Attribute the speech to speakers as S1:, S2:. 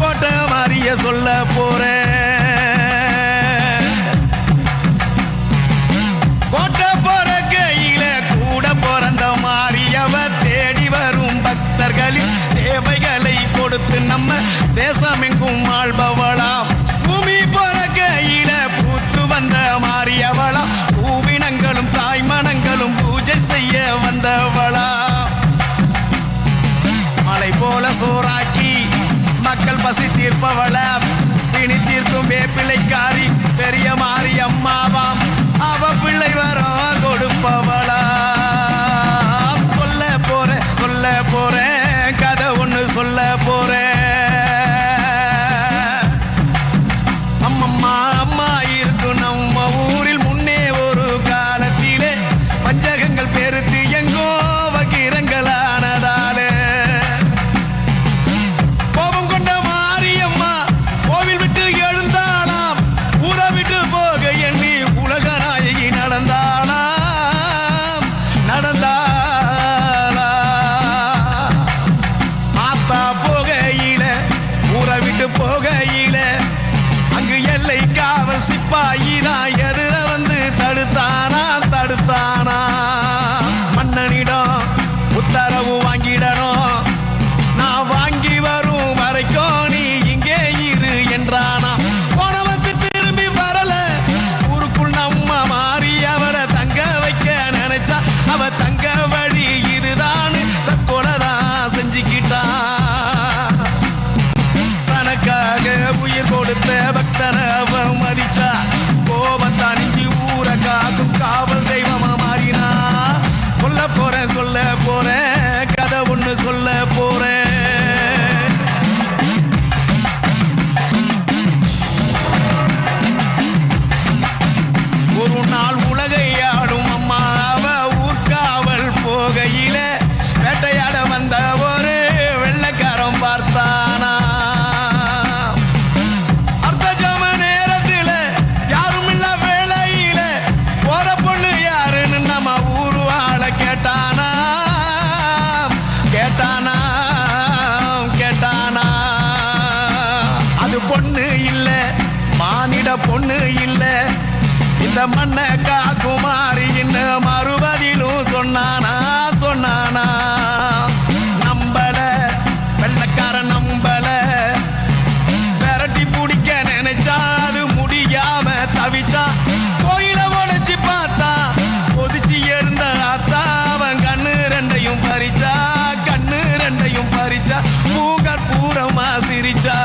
S1: கோட்டை மாறிய சொல்ல போறேன். கோட்டை போற கையில கூட பிறந்த மாறியவ தேடி வரும் பக்தர்களின் தேவைகளை கொடுத்து நம்ம தேசமெங்கும் வாழ்பவளாம். பூமி போற கையில பூத்து வந்த மாறியவளாம். பூவினங்களும் தாய்மனங்களும் பூஜை செய்ய வந்தவளா. மலை போல சோறாக்கி மக்கள் பசி தீர்ப்பவள. பிணி தீர்க்கும் வேப்பிலைக்காரி பெரிய மாறி அம்மாவாம். அவ பிள்ளை வரம் கொடுப்பவளா. சொல்ல போறேன் கதை ஒண்ணு சொல்ல போறேன். அம்மம்மா அம்மா இருக்கும் நம்ம ஊரில் முன்னே ஒரு காலத்திலே பஞ்சகங்கள் பெருத்து எங்கோ வகிரங்களானதாலே கோபம் கொண்ட மாரியம்மா கோவில் விட்டு எழுந்தாளாம். ஊரை விட்டு போக எண்ணி உலக நாயகி நடந்தாளாம். ஆத்தா போகையில ஊரை விட்டு போகையில அங்கு எல்லை காவல் சிப்பாயினா எதிர வந்து தடுத்தானா. மன்னனிடம் உத்தரவு வாங்கிடணும். நான் வாங்கி வரும் வரைக்கும் நீ இங்கே இரு என்றானா. போனவத்து திரும்பி வரல. ஊருக்குள் நம்ம மாறி அவரை தங்க வைக்க நினைச்சா. அவ தங்க வழி இதுதான் கொலைதான் செஞ்சுக்கிட்டான். தனக்காக உயிர் கொடுத்த பக்தனை அவன் மதிச்சா. கோபத்தான் இஞ்சி ஊரை காக்கும் காவல் தெய்வமா மாறினா. சொல்ல போறேன் கதை ஒண்ணு சொல்ல போறேன். ஒரு நாள் உலகை ஆடும் அம்மா அவ ஊர்காவல் போகையில வேட்டையாட வந்த ஒரு வெள்ளைக்காரன் பார்த்தானா. அர்த்த ஜாம நேரத்துல யாரும் இல்ல வேளையில போற பொண்ணு யாருன்னு நம்ம ஊரு ஆள கேட்டானா. அது பொண்ணு இல்ல மானிட பொண்ணு இல்ல. இந்த மண்ணை காக்குமாரின்னு மறுபதிலும் சொன்னானா. நம்பல வெள்ளக்காரன் நம்பல. விரட்டி பிடிக்க நினைச்சா அது முடியாம தவிச்சா. கோயில உடைச்சு பார்த்தா கொதிச்சு எழுந்த ஆத்தா. அவன் கண்ணு ரெண்டையும் பறிச்சா. மூங்கற் பூரமா சிரிச்சா.